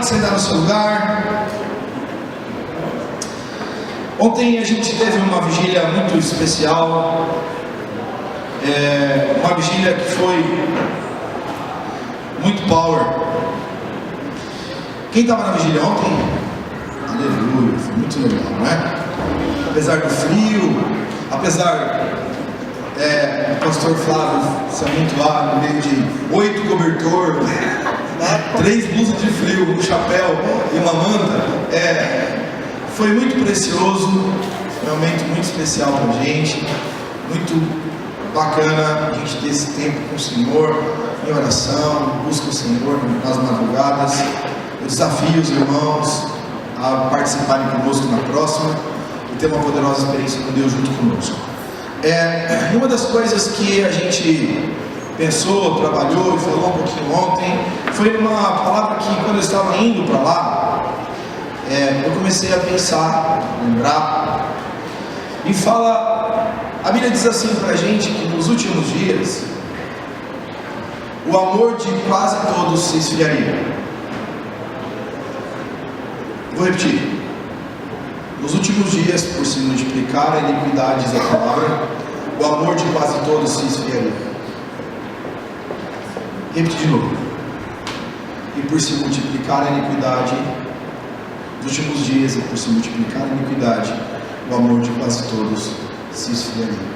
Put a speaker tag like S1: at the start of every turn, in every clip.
S1: Pode sentar no seu lugar. Ontem a gente teve uma vigília muito especial, uma vigília que foi muito power. Quem estava na vigília ontem? Aleluia, foi muito legal, não é? Apesar do frio, apesar do pastor Flávio se amontoar no meio de 8 cobertor, 3 blusas de frio, um chapéu e uma manta, foi muito precioso, foi um momento muito especial para a gente, muito bacana a gente ter esse tempo com o Senhor, em oração, busca o Senhor nas madrugadas. Eu desafio os irmãos a participarem conosco na próxima e ter uma poderosa experiência com Deus junto conosco. Uma das coisas que a gente pensou, trabalhou e falou um pouquinho ontem, foi uma palavra que quando eu estava indo para lá, eu comecei a pensar, lembrar, e fala, a Bíblia diz assim para a gente que nos últimos dias, o amor de quase todos se esfriaria. Vou repetir. Nos últimos dias, por se multiplicar a iniquidade, diz a palavra, o amor de quase todos se esfriaria. Repito de novo. E por se multiplicar a iniquidade, nos últimos dias, e por se multiplicar a iniquidade, o amor de quase todos se esfriaria.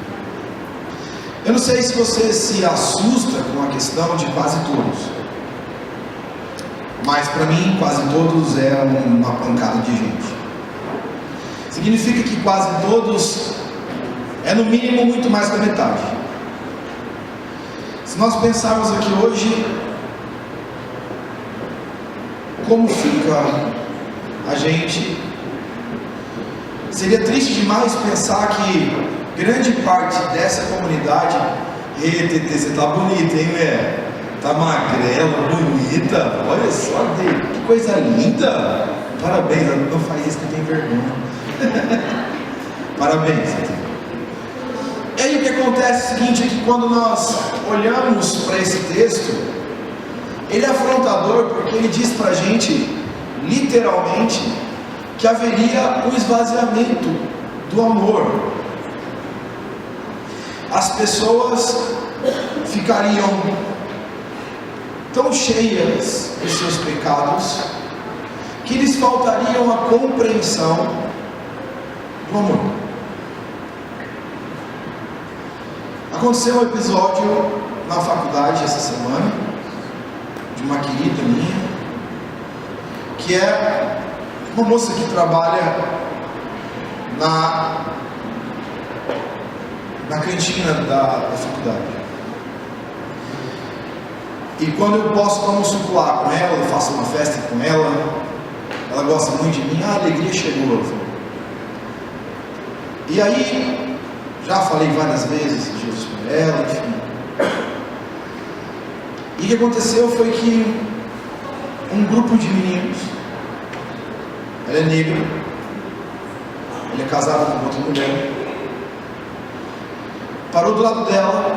S1: Eu não sei se você se assusta com a questão de quase todos, mas para mim quase todos é uma pancada de gente. Significa que quase todos é no mínimo muito mais da metade. Se nós pensarmos aqui hoje, como fica a gente, seria triste demais pensar que grande parte dessa comunidade, TT, você tá bonita, hein, mulher? Tá magrela, bonita, olha só, que coisa linda, parabéns, não faz isso que tem vergonha, parabéns. E aí o que acontece é o seguinte, é que quando nós olhamos para esse texto, ele é afrontador porque ele diz pra gente, literalmente, que haveria um esvaziamento do amor. As pessoas ficariam tão cheias de seus pecados que lhes faltariam a compreensão do amor. Aconteceu um episódio na faculdade essa semana de uma querida minha, que é uma moça que trabalha na cantina da faculdade. E quando eu posso dar um sucular com ela, eu faço uma festa com ela, ela gosta muito de mim, a alegria chegou. E aí, já falei várias vezes de Jesus para ela, enfim. E o que aconteceu foi que um grupo de meninos, ela é negra, ele é casado com outra mulher, parou do lado dela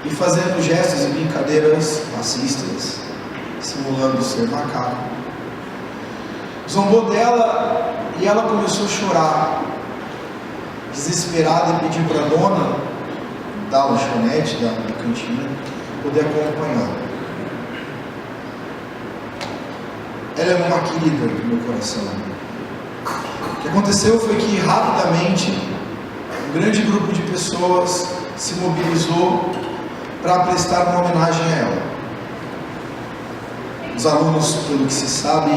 S1: e fazendo gestos e brincadeiras racistas, simulando ser macaco, zombou dela e ela começou a chorar, desesperada, e pediu para a dona da lanchonete, da cantina, poder acompanhá-la. Ela é uma querida do meu coração. O que aconteceu foi que rapidamente um grande grupo de pessoas se mobilizou para prestar uma homenagem a ela. Os alunos, pelo que se sabe,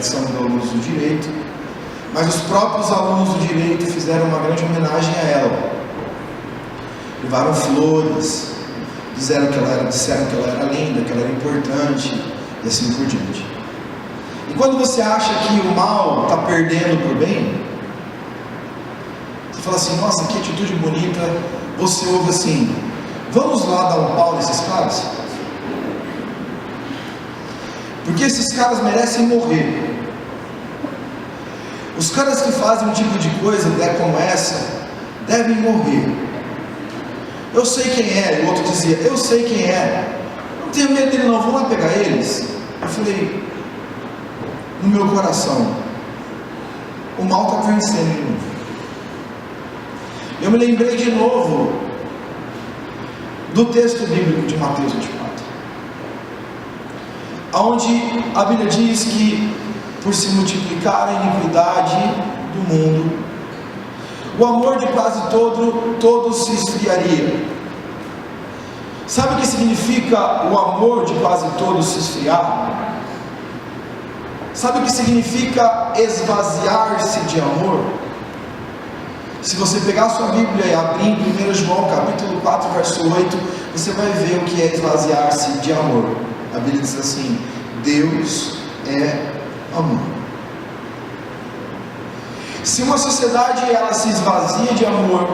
S1: são alunos do direito, mas os próprios alunos do direito fizeram uma grande homenagem a ela. Levaram flores, disseram que ela era linda, que ela era importante, e assim por diante. E quando você acha que o mal está perdendo para o bem, você fala assim, nossa, que atitude bonita. Você ouve assim, vamos lá dar um pau nesses caras? Porque esses caras merecem morrer. Os caras que fazem um tipo de coisa como essa, devem morrer. Eu sei quem é, o outro dizia, eu sei quem é, não tenho medo dele não, vou lá pegar eles. Eu falei, no meu coração, o mal está vencendo. Eu me lembrei de novo do texto bíblico de Mateus 24, onde a Bíblia diz que, por se multiplicar a iniquidade do mundo, o amor de quase todos se esfriaria. Sabe o que significa o amor de quase todos se esfriar? Sabe o que significa esvaziar-se de amor? Se você pegar a sua Bíblia e abrir em 1 João capítulo 4, verso 8, você vai ver o que é esvaziar-se de amor. A Bíblia diz assim: Deus é amor. Se uma sociedade ela se esvazia de amor,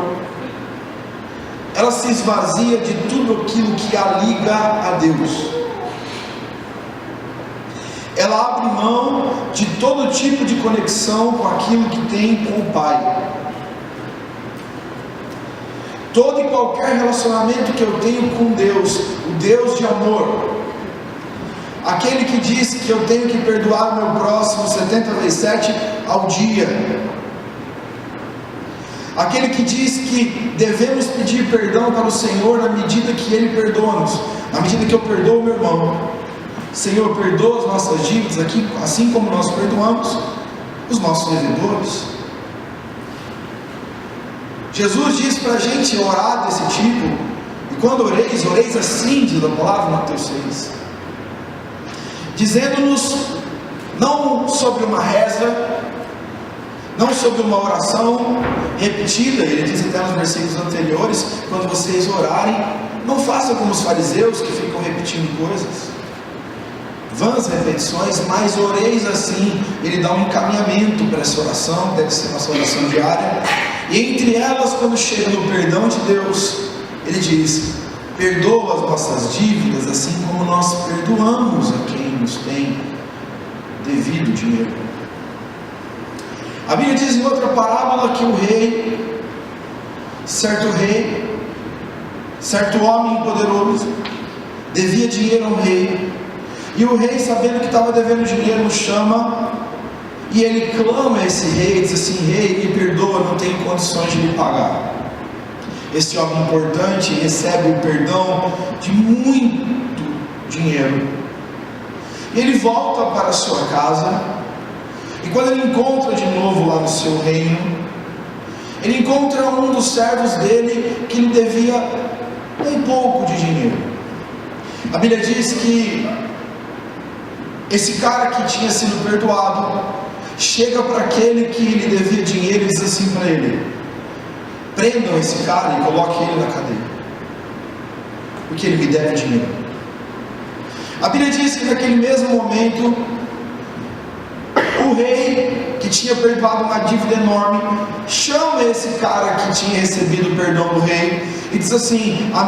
S1: ela se esvazia de tudo aquilo que a liga a Deus. Ela abre mão de todo tipo de conexão com aquilo que tem com o Pai. Todo e qualquer relacionamento que eu tenho com Deus, o Deus de amor, aquele que diz que eu tenho que perdoar o meu próximo 70 vezes 7 ao dia, aquele que diz que devemos pedir perdão para o Senhor na medida que Ele perdoa-nos, na medida que eu perdoo o meu irmão. Senhor, perdoa as nossas dívidas aqui, assim como nós perdoamos os nossos devedores. Jesus diz para a gente orar desse tipo, e quando oreis assim, diz a palavra, Mateus 6, dizendo-nos não sobre uma reza, não sobre uma oração repetida. Ele diz até nos versículos anteriores, quando vocês orarem, não façam como os fariseus que ficam repetindo coisas, vãs repetições, mas oreis assim. Ele dá um encaminhamento para essa oração, deve ser nossa oração diária, e entre elas, quando chega no perdão de Deus, ele diz: perdoa as nossas dívidas, assim como nós perdoamos a quem nos tem devido dinheiro. A Bíblia diz em outra parábola que certo homem poderoso, devia dinheiro ao rei, e o rei, sabendo que estava devendo dinheiro, o chama, e ele clama a esse rei, diz assim: rei, me perdoa, não tenho condições de lhe pagar. Esse homem importante recebe o perdão de muito dinheiro, ele volta para a sua casa, e quando ele encontra de novo lá no seu reino, ele encontra um dos servos dele que lhe devia um pouco de dinheiro. A Bíblia diz que esse cara que tinha sido perdoado chega para aquele que lhe devia dinheiro e diz assim para ele: prendam esse cara e coloquem ele na cadeia, porque ele me deve dinheiro. A Bíblia diz que naquele mesmo momento, o rei, que tinha perdoado uma dívida enorme, chama esse cara que tinha recebido o perdão do rei e diz assim: a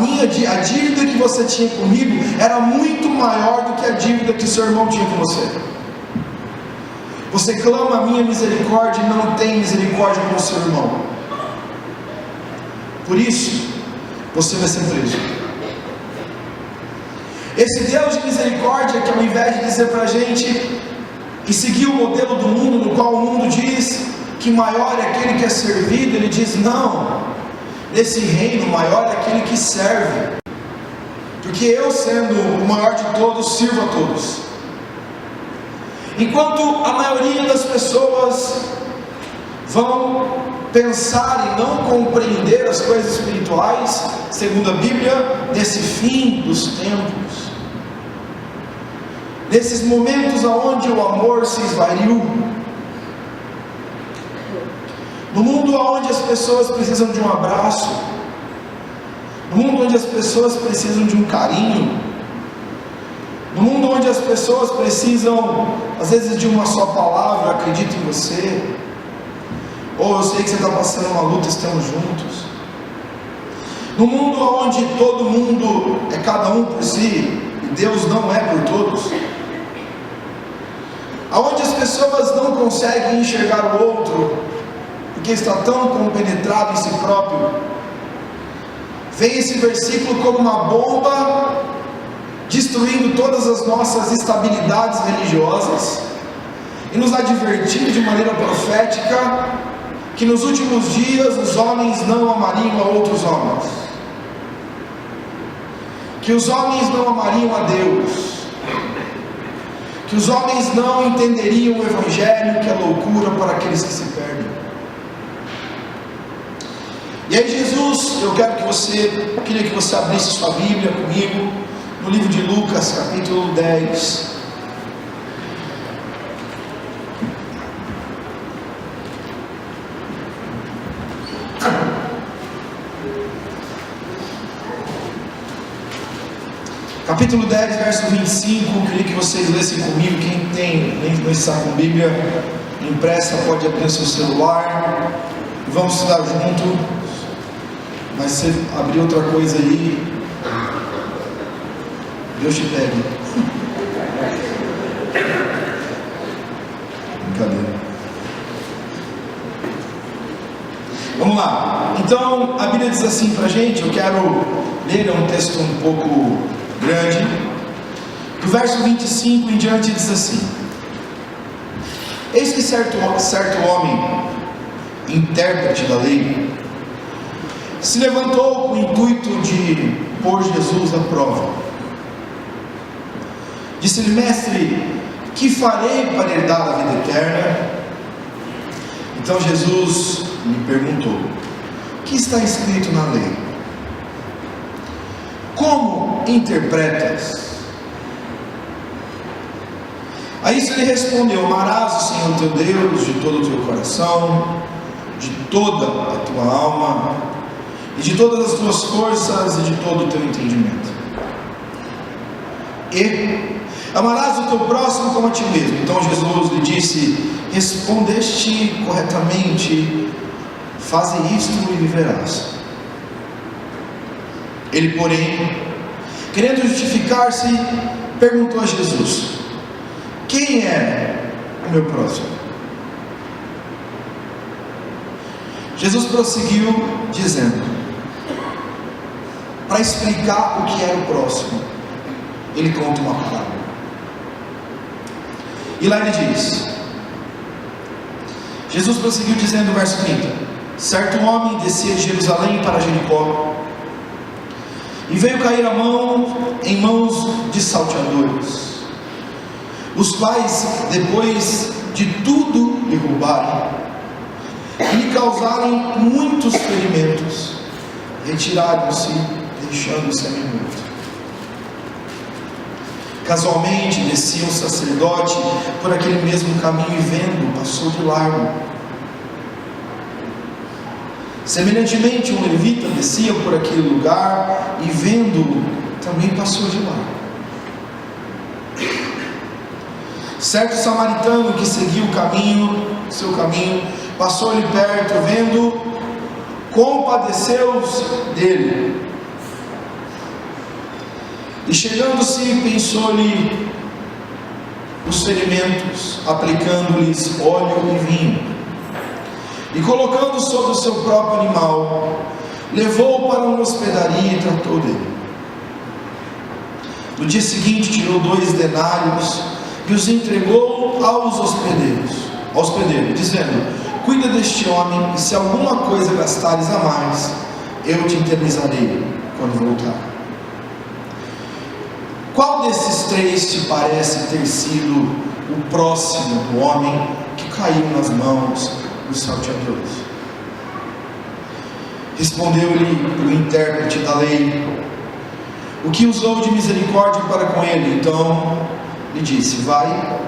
S1: dívida que você tinha comigo era muito maior do que a dívida que seu irmão tinha com você. Você clama a minha misericórdia e não tem misericórdia com o seu irmão. Por isso, você vai ser preso. Esse Deus de misericórdia, que ao invés de dizer para a gente e seguir o modelo do mundo, no qual o mundo diz que maior é aquele que é servido, ele diz: não, nesse reino maior é aquele que serve, porque eu, sendo o maior de todos, sirvo a todos. Enquanto a maioria das pessoas vão pensar e não compreender as coisas espirituais, segundo a Bíblia, nesse fim dos tempos, nesses momentos onde o amor se esvaiu, no mundo onde as pessoas precisam de um abraço, no mundo onde as pessoas precisam de um carinho, no mundo onde as pessoas precisam, às vezes, de uma só palavra: acredito em você, ou eu sei que você está passando uma luta, estamos juntos. No mundo onde todo mundo é cada um por si, e Deus não é por todos, aonde as pessoas não conseguem enxergar o outro, porque está tão compenetrado em si próprio, vem esse versículo como uma bomba destruindo todas as nossas estabilidades religiosas e nos advertindo de maneira profética que nos últimos dias os homens não amariam a outros homens, que os homens não amariam a Deus, que os homens não entenderiam o Evangelho, que é loucura para aqueles que se perdem. E aí Jesus, eu queria que você abrisse sua Bíblia comigo, no livro de Lucas, capítulo 10. Capítulo 10, verso 25, eu queria que vocês lessem comigo. Quem não está com Bíblia impressa pode abrir seu celular e vamos estudar junto. Mas se você abrir outra coisa aí, Deus te pegue. Brincadeira. Vamos lá. Então a Bíblia diz assim para a gente. Eu quero ler um texto um pouco grande. Do verso 25 em diante diz assim: eis que certo homem, intérprete da lei, se levantou com o intuito de pôr Jesus à prova. Disse-lhe: mestre, que farei para herdar a vida eterna? Então Jesus lhe perguntou: o que está escrito na lei? Como interpretas? A isso ele respondeu: amarás o Senhor teu Deus de todo o teu coração, de toda a tua alma, e de todas as tuas forças, e de todo o teu entendimento. E amarás o teu próximo como a ti mesmo. Então Jesus lhe disse: respondeste corretamente, faze isto e viverás. Ele, porém, querendo justificar-se, perguntou a Jesus: quem é o meu próximo? Jesus prosseguiu dizendo, para explicar o que era o próximo, ele conta uma parábola. E lá ele diz, Jesus prosseguiu dizendo, verso 30: certo homem descia de Jerusalém para Jericó, e veio cair em mãos de salteadores, os quais, depois de tudo lhe roubarem e lhe causarem muitos ferimentos, retiraram-se, deixando-o semi-morto. Casualmente descia um sacerdote por aquele mesmo caminho e vendo, passou de largo. Semelhantemente, um levita descia por aquele lugar e vendo, também passou de largo. Certo samaritano que seguia seu caminho, passou-lhe perto, vendo, compadeceu-se dele. E chegando-se, pensou-lhe os ferimentos, aplicando-lhes óleo e vinho. E colocando sobre o seu próprio animal, levou-o para uma hospedaria e tratou dele. No dia seguinte tirou 2 denários e os entregou aos hospedeiros, dizendo: cuida deste homem, e se alguma coisa gastares a mais, eu te internizarei quando voltar. Qual desses 3 te parece ter sido o próximo do homem que caiu nas mãos dos salteadores? Respondeu-lhe o intérprete da lei, o que usou de misericórdia para com ele. Então lhe disse: vai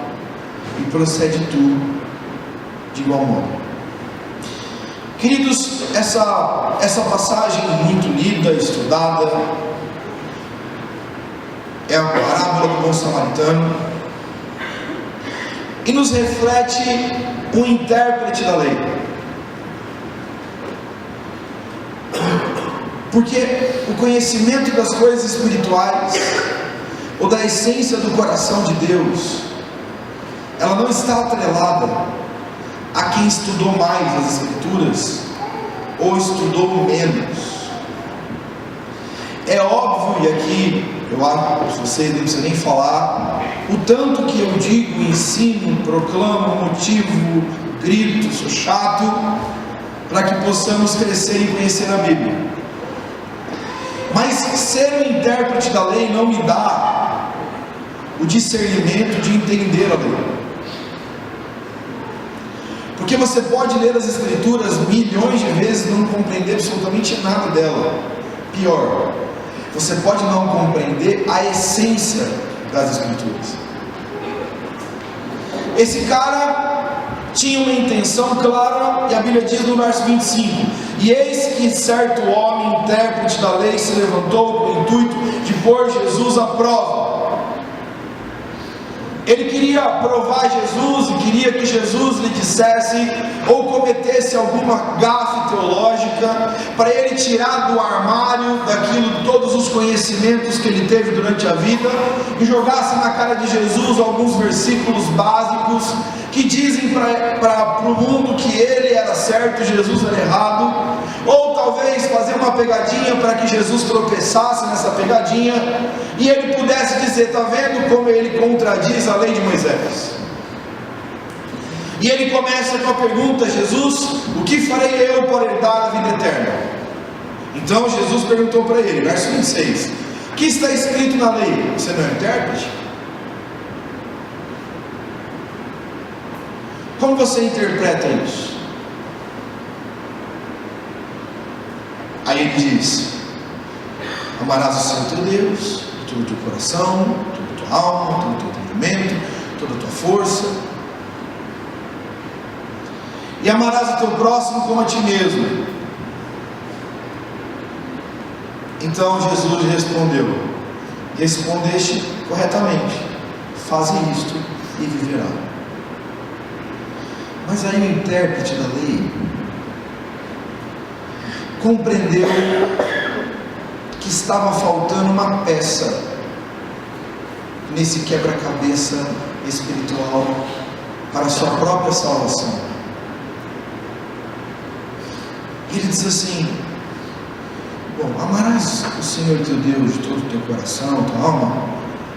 S1: e procede tu de igual modo. Queridos, essa passagem muito lida, estudada, é a parábola do bom samaritano, e nos reflete o intérprete da lei. Porque o conhecimento das coisas espirituais, ou da essência do coração de Deus, ela não está atrelada a quem estudou mais as Escrituras ou estudou menos. É óbvio, e aqui eu acho, vocês não precisam nem falar, o tanto que eu digo, ensino, proclamo, motivo, grito, sou chato, para que possamos crescer e conhecer a Bíblia. Mas ser um intérprete da lei não me dá o discernimento de entender a lei. Porque você pode ler as Escrituras milhões de vezes e não compreender absolutamente nada dela. Pior, você pode não compreender a essência das Escrituras. Esse cara tinha uma intenção clara, e a Bíblia diz no verso 25: e eis que certo homem, intérprete da lei, se levantou com o intuito de pôr Jesus à prova. Ele queria provar Jesus e queria que Jesus lhe dissesse ou cometesse alguma gafe teológica, para ele tirar do armário daquilo, todos os conhecimentos que ele teve durante a vida, e jogasse na cara de Jesus alguns versículos básicos que dizem para o mundo que ele era certo e Jesus era errado, ou talvez fazer uma pegadinha para que Jesus tropeçasse nessa pegadinha e ele pudesse dizer: está vendo como ele contradiz a lei de Moisés? E ele começa com a pergunta: Jesus, o que farei eu para herdar a vida eterna? Então Jesus perguntou para ele, verso 26, o que está escrito na lei? Você não é intérprete? Como você interpreta isso? Aí ele diz: amarás o Senhor teu Deus de todo o teu coração, toda a tua alma, todo o teu entendimento, toda a tua força, e amarás o teu próximo como a ti mesmo. Então Jesus respondeu: respondeste corretamente, faze isto e viverá. Mas aí o intérprete da lei compreendeu que estava faltando uma peça nesse quebra-cabeça espiritual para a sua própria salvação. Ele diz assim: bom, amarás o Senhor teu Deus de todo o teu coração, tua alma.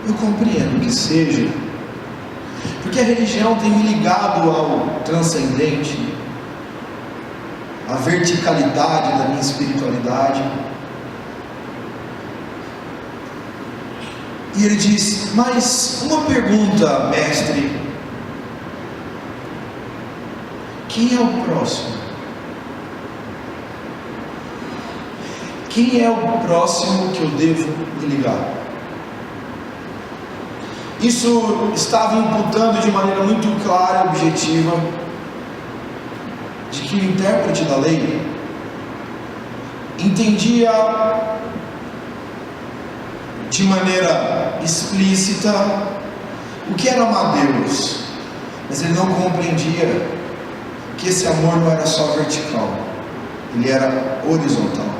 S1: Eu compreendo que seja, porque a religião tem me ligado ao transcendente, à verticalidade da minha espiritualidade. E ele diz: mas uma pergunta, mestre, quem é o próximo? Quem é o próximo que eu devo me ligar? Isso estava imputando de maneira muito clara e objetiva de que o intérprete da lei entendia de maneira explícita o que era amar Deus, mas ele não compreendia que esse amor não era só vertical, ele era horizontal.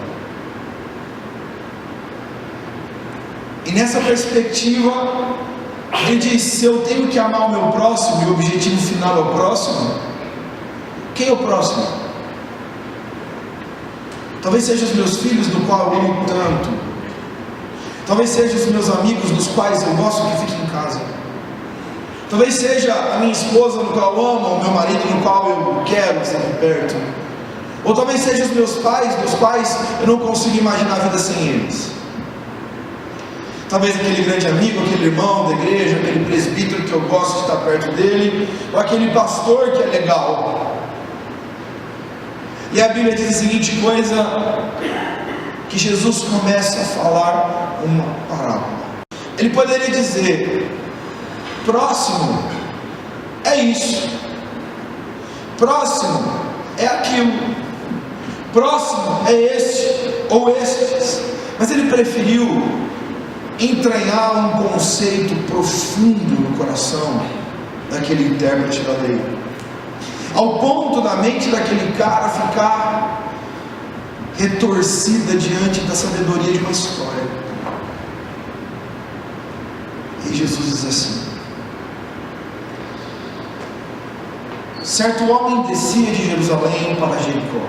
S1: E nessa perspectiva, ele diz: se eu tenho que amar o meu próximo, e o objetivo final é o próximo, quem é o próximo? Talvez sejam os meus filhos, do qual eu amo tanto. Talvez sejam os meus amigos, dos quais eu gosto que fiquem em casa. Talvez seja a minha esposa, no qual eu amo, o meu marido, no qual eu quero estar perto. Ou talvez sejam os meus pais, dos quais eu não consigo imaginar a vida sem eles. Talvez aquele grande amigo, aquele irmão da igreja, aquele presbítero que eu gosto de estar perto dele, ou aquele pastor que é legal. E a Bíblia diz a seguinte coisa, que Jesus começa a falar uma parábola. Ele poderia dizer: próximo é isso, próximo é aquilo, próximo é este ou estes, mas ele preferiu entranhar um conceito profundo no coração daquele intérprete da lei, ao ponto da mente daquele cara ficar retorcida diante da sabedoria de uma história. E Jesus diz assim: certo homem descia de Jerusalém para Jericó.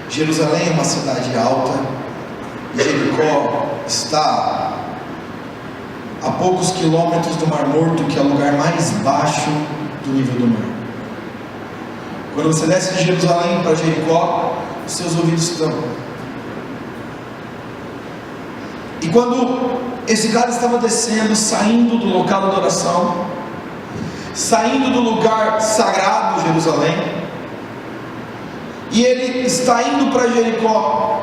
S1: Jerusalém é uma cidade alta, E Jericó está a poucos quilômetros do Mar Morto, que é o lugar mais baixo do nível do mar. Quando você desce de Jerusalém para Jericó, os seus ouvidos tampam. E quando esse cara estava descendo, saindo do local da adoração, saindo do lugar sagrado de Jerusalém, e ele está indo para Jericó,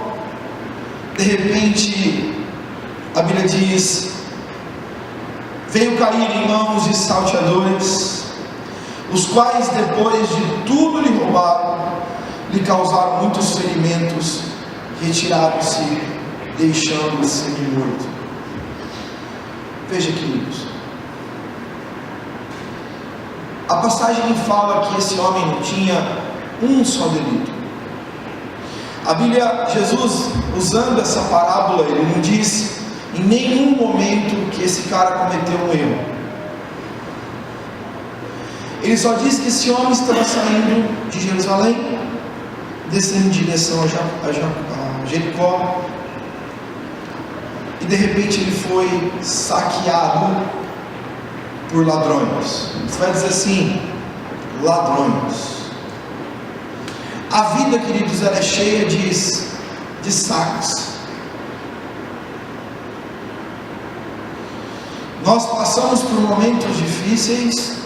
S1: de repente, a Bíblia diz, veio cair em mãos de salteadores, os quais depois de tudo lhe roubaram, lhe causaram muitos ferimentos, retiraram-se, deixando-o semi-morto. Veja, queridos, a passagem fala que esse homem não tinha um só delito. A Bíblia, Jesus, usando essa parábola, ele não diz em nenhum momento que esse cara cometeu um erro. Ele só diz que esse homem estava saindo de Jerusalém, descendo em direção a Jericó, e de repente ele foi saqueado por ladrões. Você vai dizer assim, ladrões. A vida, queridos, ela é cheia de saques. Nós passamos por momentos difíceis,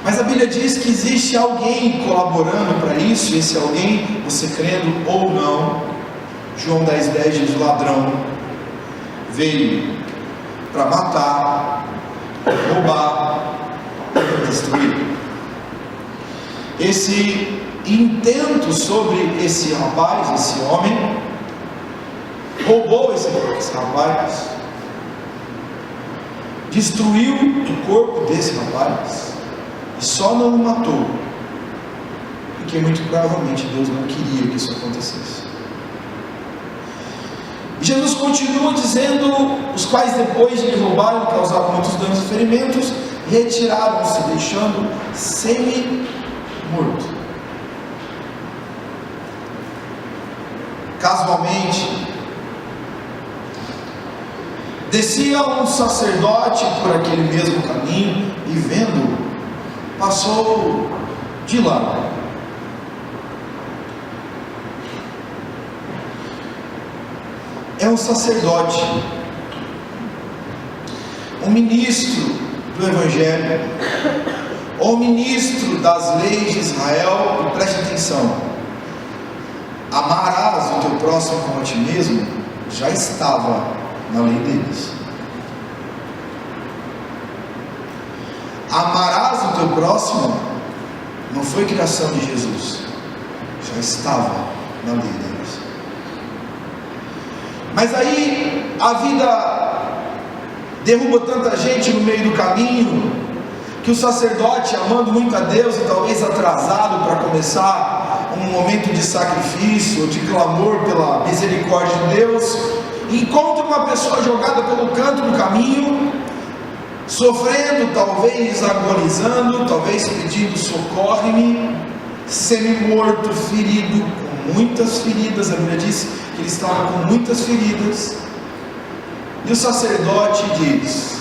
S1: mas a Bíblia diz que existe alguém colaborando para isso, e esse alguém, você crendo ou não, João 10,10 diz: o ladrão veio para matar, roubar e destruir. Esse intento sobre esse rapaz, esse homem, roubou esse rapaz, destruiu o corpo desse rapaz, e só não o matou, porque muito provavelmente Deus não queria que isso acontecesse. E Jesus continua dizendo, os quais depois de lhe roubarem, causaram muitos danos e ferimentos, retiraram-se, deixando semi-morto. Casualmente, descia um sacerdote por aquele mesmo caminho e vendo, passou de lado. É um sacerdote, um ministro do Evangelho, ou ministro das leis de Israel, e preste atenção, amarás o teu próximo como a ti mesmo, já estava na lei deles. Amarás o teu próximo não foi criação de Jesus, já estava na lei deles. Mas aí a vida derruba tanta gente no meio do caminho, que o sacerdote, amando muito a Deus e talvez atrasado para começar um momento de sacrifício, de clamor pela misericórdia de Deus, encontra uma pessoa jogada pelo canto do caminho, sofrendo, talvez agonizando, talvez pedindo socorre-me, semi-morto, ferido, com muitas feridas. A Bíblia diz que ele estava com muitas feridas, e o sacerdote diz: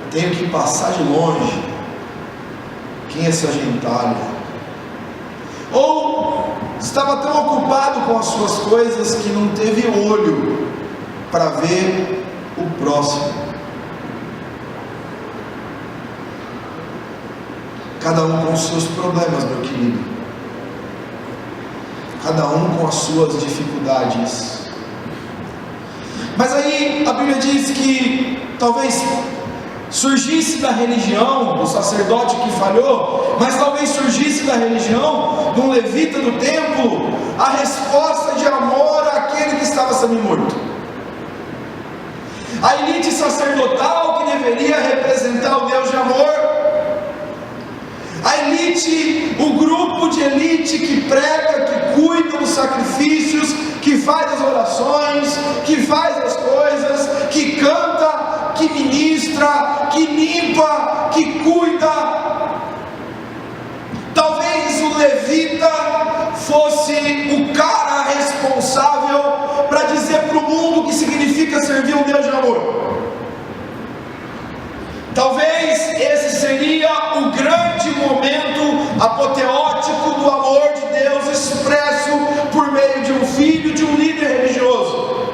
S1: tenho que passar de longe, quem é essa gentalha? Ou estava tão ocupado com as suas coisas que não teve olho para ver o próximo. Cada um com os seus problemas, meu querido, cada um com as suas dificuldades. Mas aí a Bíblia diz que talvez surgisse da religião do sacerdote que falhou, mas talvez surgisse da religião de um levita do templo a resposta de amor àquele que estava semi-morto. A elite sacerdotal que deveria representar o Deus de amor, a elite, o grupo de elite que prega, que cuida dos sacrifícios, que faz as orações, que faz as coisas, que canta, que ministra, que limpa, que cuida. Talvez o levita fosse o cara responsável mundo o que significa servir um Deus de amor. Talvez esse seria o grande momento apoteótico do amor de Deus expresso por meio de um filho de um líder religioso.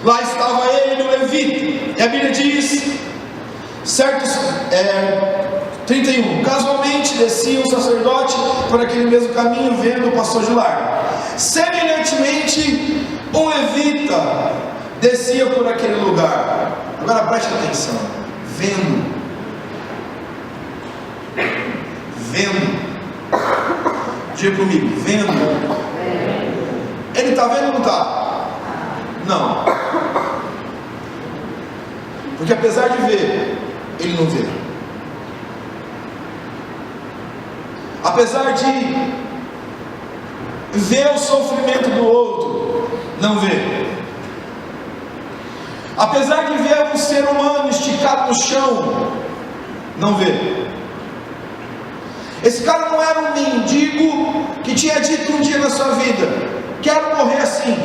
S1: Lá estava ele, o levita, e a Bíblia diz, certos 31, casualmente descia um sacerdote por aquele mesmo caminho, vendo o pastor de largo. Semelhantemente, um levita descia por aquele lugar. Agora preste atenção, vendo, diga comigo, vendo. Ele está vendo ou não está? Não, porque apesar de ver, ele não vê. Apesar de ver o sofrimento do outro, não vê. Apesar de ver um ser humano esticado no chão, não vê. Esse cara não era um mendigo que tinha dito um dia na sua vida: quero morrer assim.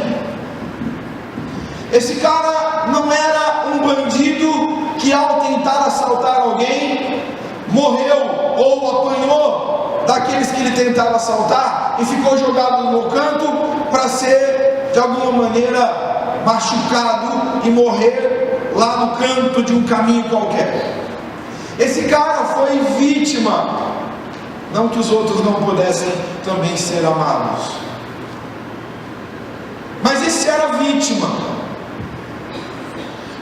S1: Esse cara não era um bandido que, ao tentar assaltar alguém, morreu ou apanhou daqueles que ele tentava assaltar e ficou jogado no canto para ser de alguma maneira machucado e morrer lá no canto de um caminho qualquer. Esse cara foi vítima, não que os outros não pudessem também ser amados, mas esse era vítima.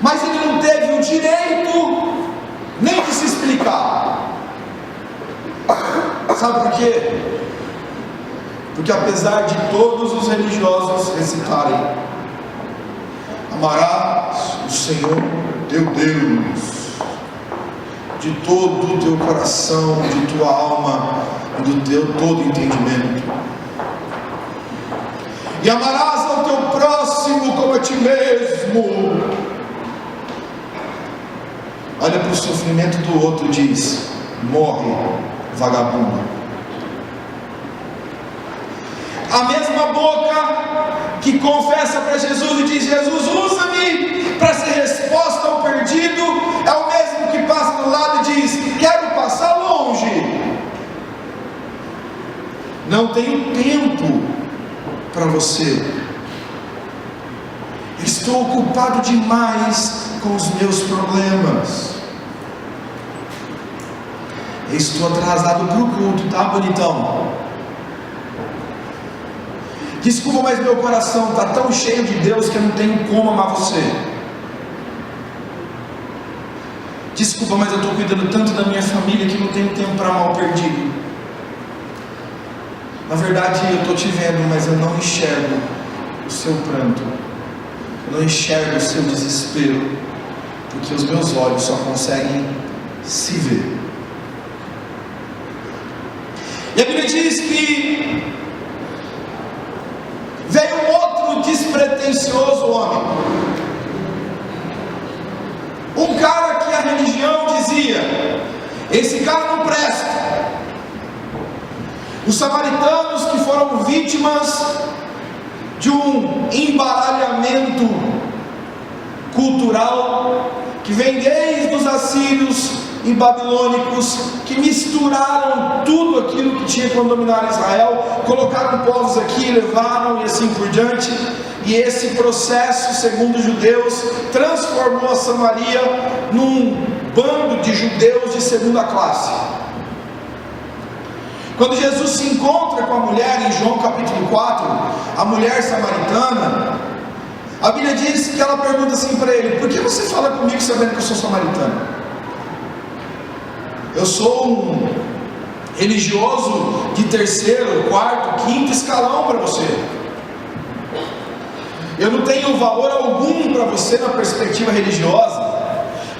S1: Mas ele não teve o direito nem de se explicar. Sabe por quê? Porque apesar de todos os religiosos recitarem: amarás o Senhor teu Deus de todo o teu coração, de tua alma e do teu todo entendimento, e amarás ao teu próximo como a ti mesmo, olha para o sofrimento do outro e diz: morre, vagabundo. A mesma boca que confessa para Jesus e diz: Jesus, usa-me para ser resposta ao perdido, é o mesmo que passa do lado e diz: quero passar longe, não tenho tempo para você, estou ocupado demais com os meus problemas, estou atrasado para o culto, tá, bonitão? Desculpa, mas meu coração está tão cheio de Deus que eu não tenho como amar você. Desculpa, mas eu estou cuidando tanto da minha família que não tenho tempo para amar o perdido. Na verdade, eu estou te vendo, mas eu não enxergo o seu pranto, eu não enxergo o seu desespero, porque os meus olhos só conseguem se ver. E a Bíblia diz que veio outro despretensioso homem, um cara que a religião dizia: esse cara não presta. Os samaritanos, que foram vítimas de um embaralhamento cultural que vem desde os assírios e babilônicos, que misturaram tudo aquilo que tinha quando dominaram Israel, colocaram povos aqui, levaram e assim por diante, e esse processo, segundo os judeus, transformou a Samaria num bando de judeus de segunda classe. Quando Jesus se encontra com a mulher em João capítulo 4, a mulher samaritana, a Bíblia diz que ela pergunta assim para ele: por que você fala comigo sabendo que eu sou samaritana? Eu sou um religioso de terceiro, quarto, quinto escalão para você. Eu não tenho valor algum para você na perspectiva religiosa.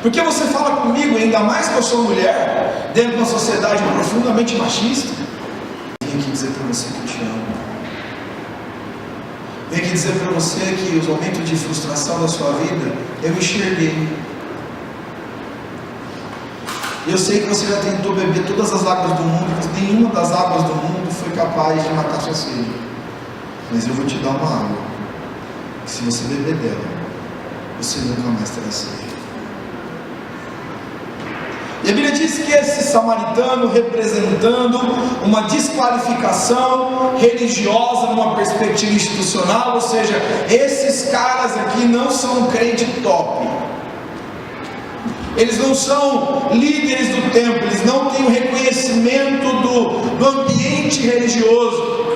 S1: Por que você fala comigo, ainda mais que eu sou mulher, dentro de uma sociedade profundamente machista? Vim aqui dizer para você que eu te amo. Vim aqui dizer para você que os momentos de frustração da sua vida, eu enxerguei. Eu sei que você já tentou beber todas as águas do mundo, mas nenhuma das águas do mundo foi capaz de matar sua sede. Mas eu vou te dar uma água que se você beber dela, você nunca mais terá sede. E a Bíblia diz que esse samaritano, representando uma desqualificação religiosa numa perspectiva institucional, ou seja, esses caras aqui não são crente top, eles não são líderes do templo, eles não têm o reconhecimento do ambiente religioso.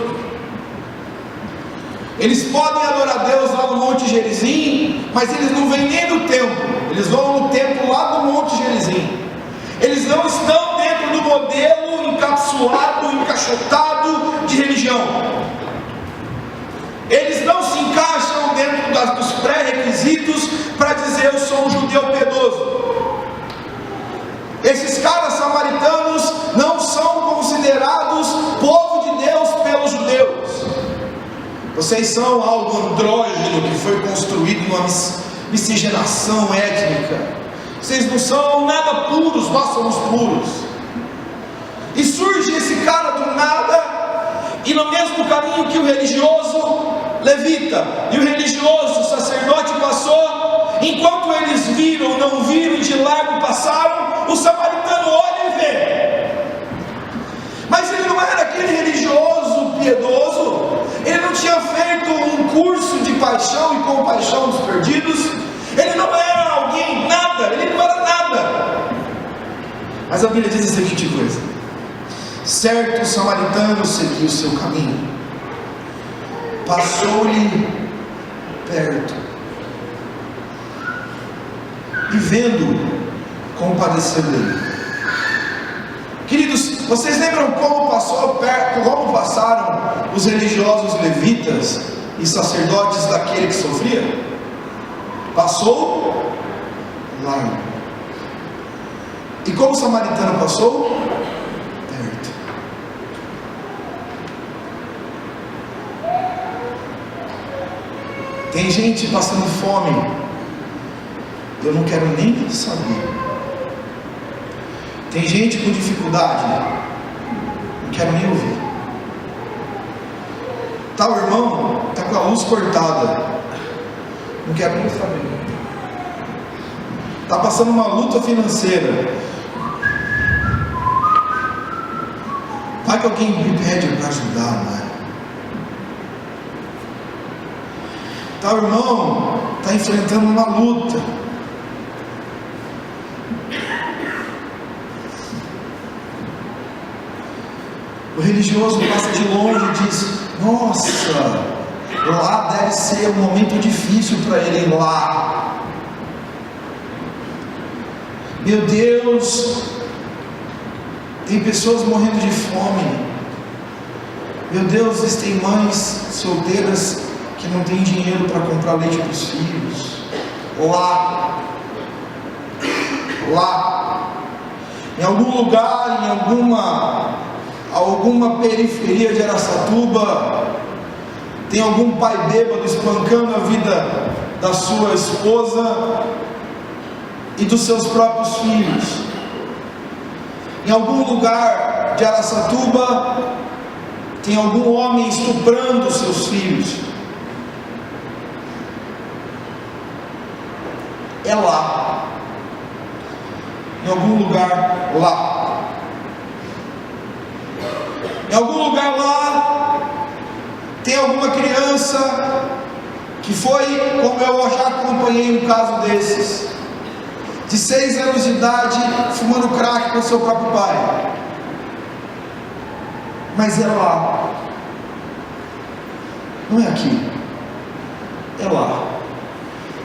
S1: Eles podem adorar a Deus lá no Monte Gerizim, mas eles não vêm nem no templo, eles vão no templo lá do Monte Gerizim. Eles não estão dentro do modelo encapsulado, encaixotado de religião. Eles não se encaixam dentro dos pré-requisitos para dizer eu sou um judeu piedoso. Esses caras samaritanos não são considerados povo de Deus pelos judeus. Vocês são algo andrógeno que foi construído numa miscigenação étnica. Vocês não são nada puros, nós somos puros. E surge esse cara do nada, e no mesmo caminho que o religioso levita e o religioso sacerdote passou, enquanto eles viram, não viram, de largo passaram, o samaritano olha e vê. Mas ele não era aquele religioso piedoso, ele não tinha feito um curso de paixão e compaixão dos perdidos, ele não era alguém, nada, ele não era nada. Mas a Bíblia diz a seguinte coisa: certo samaritano seguiu o seu caminho, passou-lhe perto, e vendo, compadeceu dele. Queridos, vocês lembram como passaram os religiosos levitas e sacerdotes daquele que sofria? Passou largo. E como o samaritano passou? Perto. Tem gente passando fome, eu não quero nem saber. Tem gente com dificuldade, não quero nem ouvir. Tal irmão está com a luz cortada, não quero nem saber. Está passando uma luta financeira, vai que alguém me pede para ajudar, não é? Tal irmão está enfrentando uma luta, o religioso passa de longe e diz: nossa, lá deve ser um momento difícil para ele ir lá. Meu Deus, tem pessoas morrendo de fome. Meu Deus, existem mães solteiras que não têm dinheiro para comprar leite para os filhos. Lá, em algum lugar, em alguma periferia de Araçatuba, tem algum pai bêbado espancando a vida da sua esposa e dos seus próprios filhos. Em algum lugar de Araçatuba tem algum homem estuprando os seus filhos. É lá, em algum lugar lá. Em algum lugar lá tem alguma criança que foi, como eu já acompanhei um caso desses, de 6 anos de idade, fumando crack com seu próprio pai. Mas é lá, não é aqui, é lá.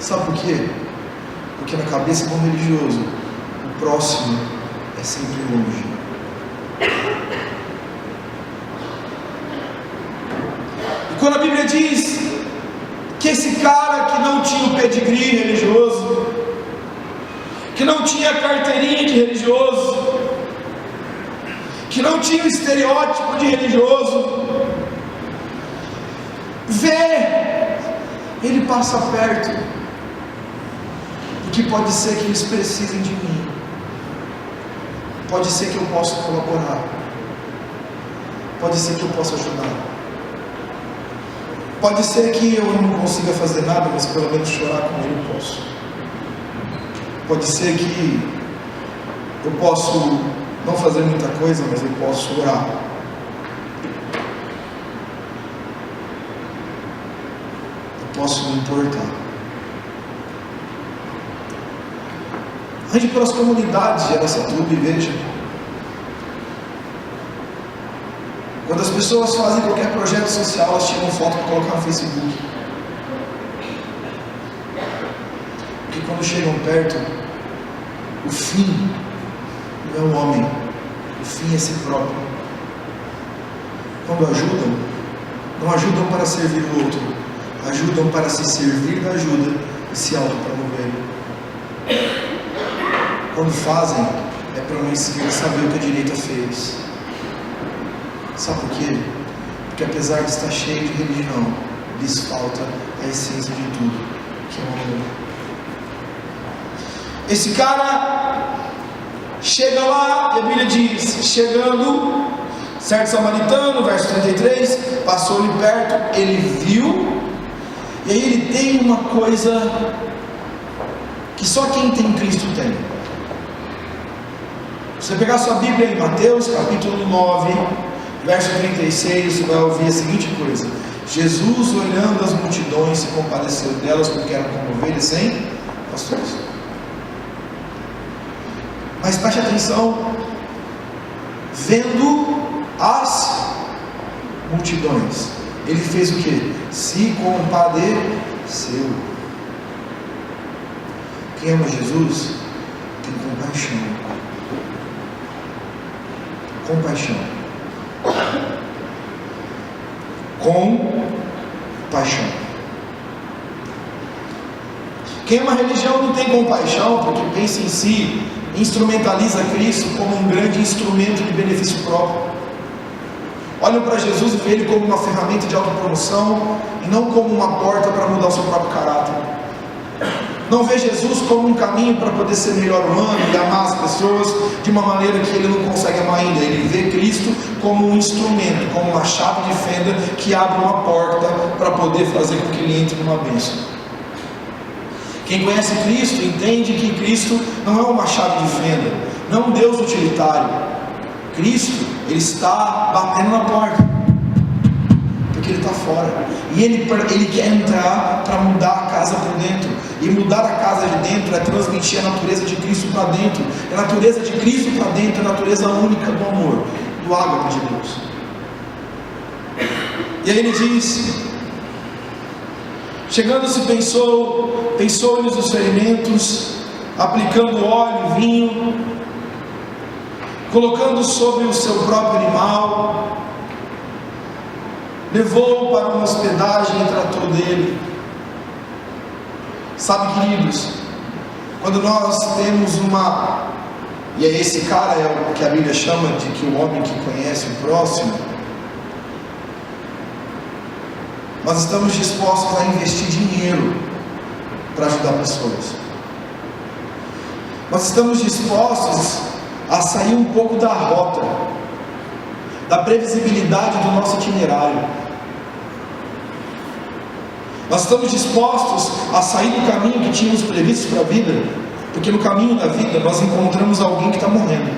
S1: Sabe por quê? Porque na cabeça do religioso, o próximo é sempre longe. E quando a Bíblia diz que esse cara que não tinha o pedigree religioso, que não tinha carteirinha de religioso, que não tinha o estereótipo de religioso, ele passa perto, porque pode ser que eles precisem de mim, pode ser que eu possa colaborar, pode ser que eu possa ajudar. Pode ser que eu não consiga fazer nada, mas pelo menos chorar com ele eu posso. Pode ser que eu posso não fazer muita coisa, mas eu posso orar. Eu posso me importar. Ande pelas comunidades de Araçatuba e veja. Quando as pessoas fazem qualquer projeto social, elas tiram foto para colocar no Facebook. Porque quando chegam perto, o fim não é o homem, o fim é si próprio. Quando ajudam, não ajudam para servir o outro, ajudam para se servir da ajuda e se autopromoverem. Quando fazem, é para uma esquerda saber o que a direita fez. Sabe por quê? Porque apesar de estar cheio de religião, lhes falta a essência de tudo, que é o amor. Esse cara chega lá, e a Bíblia diz, chegando, certo samaritano, verso 33, passou-lhe perto, ele viu, e aí ele tem uma coisa que só quem tem Cristo tem. Se você pegar sua Bíblia em Mateus, capítulo 9, verso 36, você vai ouvir a seguinte coisa: Jesus, olhando as multidões, se compadeceu delas, porque eram como ovelhas sem pastores. Mas preste atenção, vendo as multidões, ele fez o que? Se compadeceu. Quem ama Jesus tem compaixão. Compaixão. Compaixão. Quem ama a religião não tem compaixão, porque pensa em si, instrumentaliza Cristo como um grande instrumento de benefício próprio. Olham para Jesus e vê Ele como uma ferramenta de autopromoção e não como uma porta para mudar o seu próprio caráter. Não vê Jesus como um caminho para poder ser melhor humano e amar as pessoas de uma maneira que ele não consegue amar ainda. Ele vê Cristo como um instrumento, como uma chave de fenda que abre uma porta para poder fazer com que ele entre numa bênção. Quem conhece Cristo entende que Cristo não é uma chave de fenda, não é um Deus utilitário. Cristo, Ele está batendo na porta, porque Ele está fora, e Ele quer entrar para mudar a casa por dentro, e mudar a casa de dentro é transmitir a natureza de Cristo para dentro, a natureza de Cristo para dentro é a natureza única do amor, do ágape de Deus. E aí ele diz, chegando-se pensou-lhes os ferimentos, aplicando óleo e vinho, colocando sobre o seu próprio animal, levou-o para uma hospedagem e tratou dele. Sabe, queridos, quando nós temos e esse cara é o que a Bíblia chama de que o homem que conhece o próximo, nós estamos dispostos a investir dinheiro para ajudar pessoas. Nós estamos dispostos a sair um pouco da rota, da previsibilidade do nosso itinerário. Nós estamos dispostos a sair do caminho que tínhamos previsto para a vida, porque no caminho da vida nós encontramos alguém que está morrendo.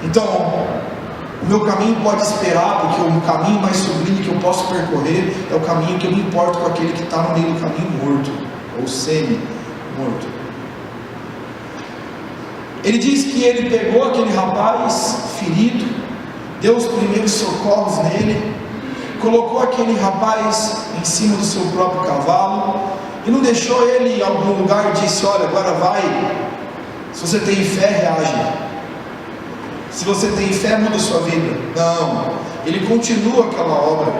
S1: Então, o meu caminho pode esperar, porque o caminho mais sublime que eu posso percorrer é o caminho que eu me importo com aquele que está no meio do caminho morto, ou semi-morto. Ele diz que ele pegou aquele rapaz ferido, deu os primeiros socorros nele, colocou aquele rapaz em cima do seu próprio cavalo, e não deixou ele em algum lugar e disse, olha, agora vai, se você tem fé, reage, se você tem fé, muda a sua vida. Não, ele continua aquela obra,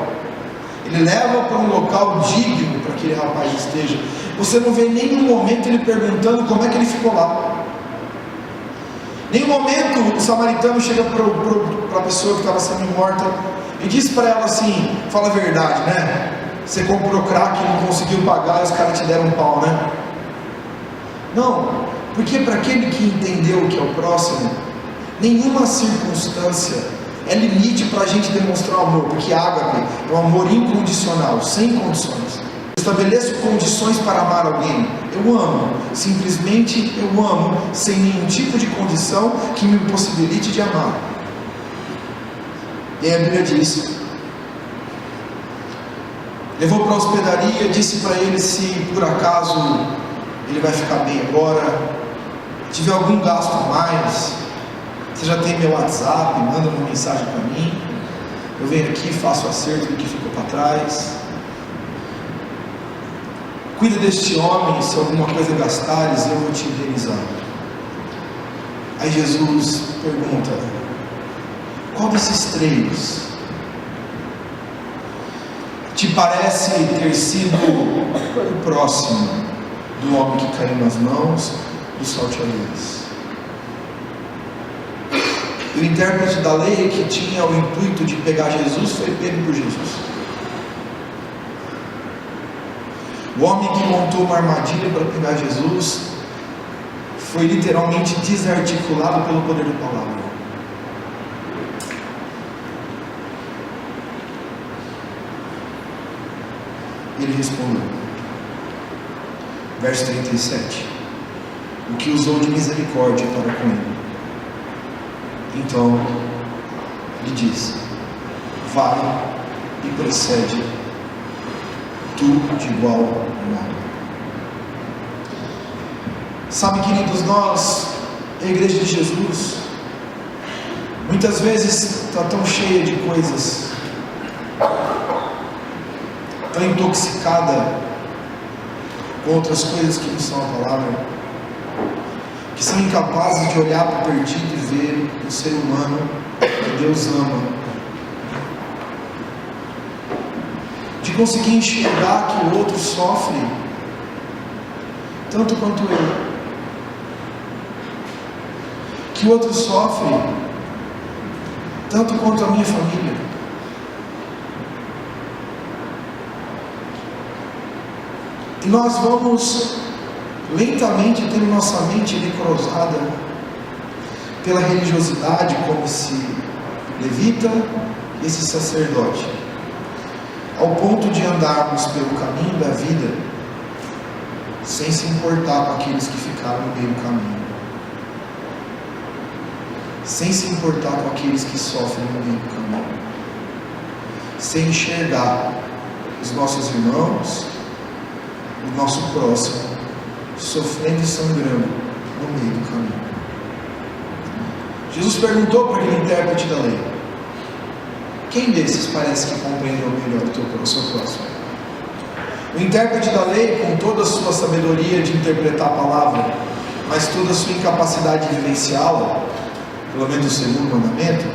S1: ele leva para um local digno para que aquele rapaz esteja. Você não vê em nenhum momento ele perguntando como é que ele ficou lá. Nenhum momento o samaritano chega para a pessoa que estava sendo morta e diz para ela assim, fala a verdade, né? Você comprou crack e não conseguiu pagar e os caras te deram um pau, né? Não, porque para aquele que entendeu o que é o próximo, nenhuma circunstância é limite para a gente demonstrar o amor, porque ágape é um amor incondicional, sem condições. Eu estabeleço condições para amar alguém. Eu amo, simplesmente eu amo, sem nenhum tipo de condição que me possibilite de amar. E aí a Bíblia diz: levou para a hospedaria, disse para ele se por acaso ele vai ficar bem agora, tiver algum gasto a mais, você já tem meu WhatsApp, manda uma mensagem para mim, eu venho aqui, faço o acerto do que ficou para trás, cuida deste homem, se alguma coisa gastares, eu vou te indenizar. Aí Jesus pergunta: qual desses três te parece ter sido o próximo do homem que caiu nas mãos dos salteadores? E o intérprete da lei, que tinha o intuito de pegar Jesus, foi pego por Jesus. O homem que montou uma armadilha para pegar Jesus foi literalmente desarticulado pelo poder da palavra. Ele respondeu, verso 37, o que usou de misericórdia para com ele. Então lhe disse: vai e procede tu de igual modo. Sabe, queridos, nós, a igreja de Jesus, muitas vezes está tão cheia de coisas, tão intoxicada com outras coisas que não são a palavra, que são incapazes de olhar para o perdido e ver o ser humano que Deus ama, de conseguir enxergar que o outro sofre tanto quanto eu, que o outro sofre tanto quanto a minha família. E nós vamos lentamente tendo nossa mente necrosada pela religiosidade, como esse levita, esse sacerdote, ao ponto de andarmos pelo caminho da vida sem se importar com aqueles que ficaram no meio do caminho, sem se importar com aqueles que sofrem no meio do caminho, sem enxergar os nossos irmãos, o nosso próximo, sofrendo e sangrando no meio do caminho. Jesus perguntou para aquele intérprete da lei: quem desses parece que compreendeu melhor o seu próximo? O intérprete da lei, com toda a sua sabedoria de interpretar a palavra, mas toda a sua incapacidade de vivenciá-la, pelo menos o segundo mandamento,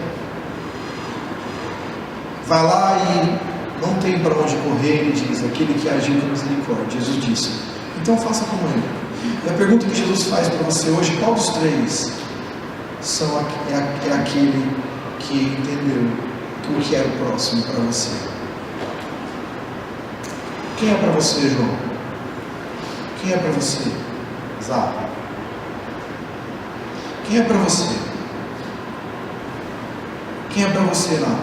S1: vai lá e não tem para onde correr. Ele diz: aquele que agiu com misericórdia. Jesus disse: então faça como ele. E a pergunta que Jesus faz para você hoje: qual dos três é aquele que entendeu o que era o próximo para você? Quem é para você, João? Quem é para você, Zá? Quem é para você? Quem é para você lá?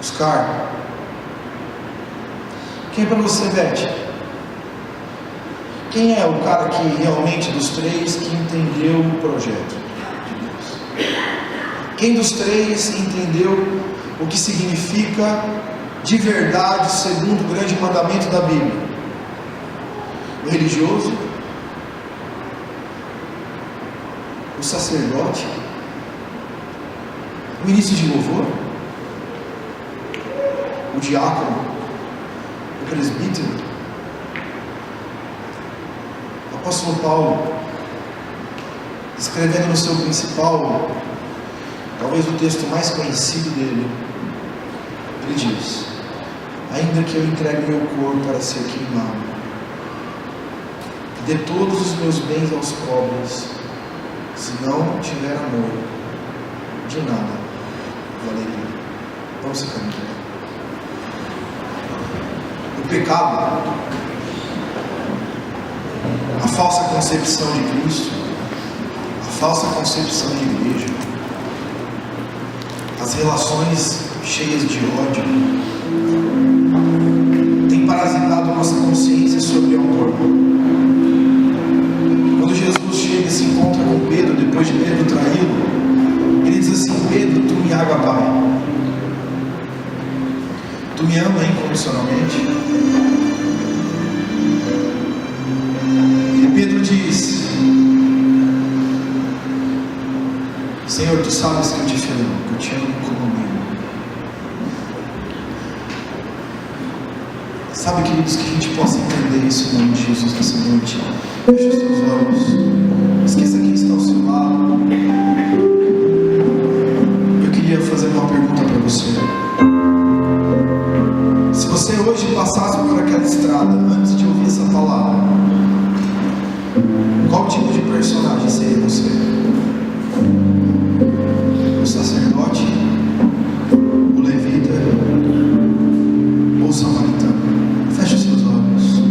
S1: Oscar? Quem é para você, Beth? Quem é o cara que realmente dos três que entendeu o projeto de Deus? Quem dos três entendeu o que significa de verdade, segundo o grande mandamento da Bíblia? O religioso? O sacerdote? O ministro de louvor? O diácono? O presbítero? O apóstolo Paulo, escrevendo no seu principal, talvez o texto mais conhecido dele, ele diz: ainda que eu entregue meu corpo para ser queimado, dê todos os meus bens aos pobres, se não tiver amor, de nada valeria. Vamos ficar em pé. O pecado, a falsa concepção de Cristo, a falsa concepção de igreja, as relações cheias de ódio têm parasitado a nossa consciência sobre o amor. Quando Jesus chega e se encontra com Pedro, depois de Pedro traí-lo, ele diz assim: Pedro, tu me ama, Pai? Tu me ama incondicionalmente? E Pedro diz: Senhor, tu sabes que eu te amo, que eu te amo como amigo. Sabe, queridos, que a gente possa entender isso em nome de Jesus nessa noite. Feche os seus olhos. Esqueça quem está ao seu lado. Eu queria fazer uma pergunta para você. Se você hoje passasse por aquela estrada antes de ouvir essa palavra, qual tipo de personagem seria você? O sacerdote, o levita ou o samaritano? Feche os seus olhos.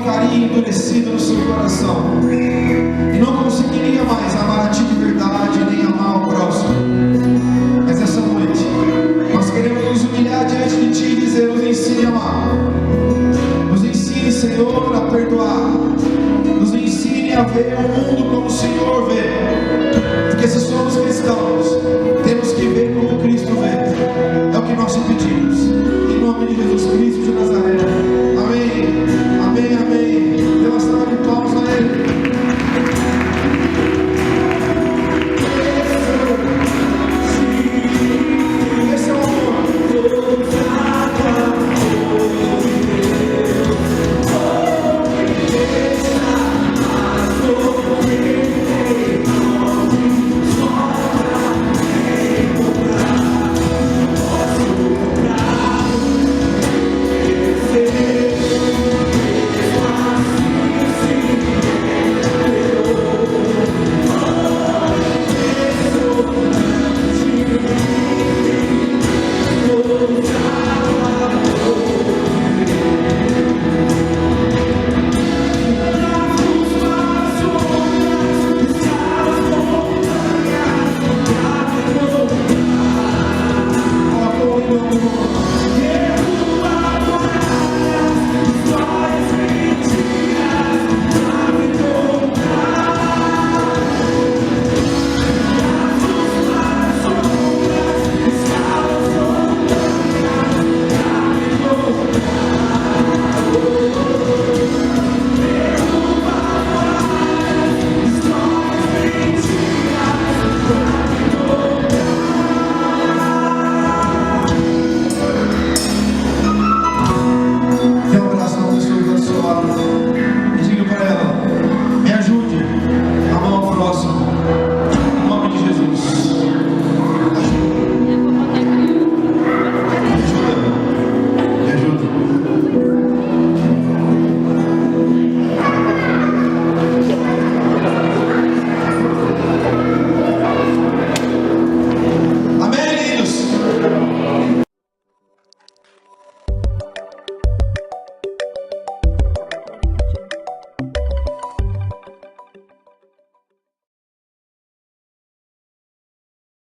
S1: ficaria endurecido no seu coração e não conseguiria mais amar a Ti de verdade nem amar o próximo. Mas essa noite nós queremos nos humilhar diante de Ti e dizer: nos ensine a amar, nos ensine, Senhor, a perdoar, nos ensine a ver o mundo como o Senhor vê, porque se somos cristãos temos que ver como Cristo vê. É o que nós te pedimos, em nome de Jesus Cristo de Nazaré.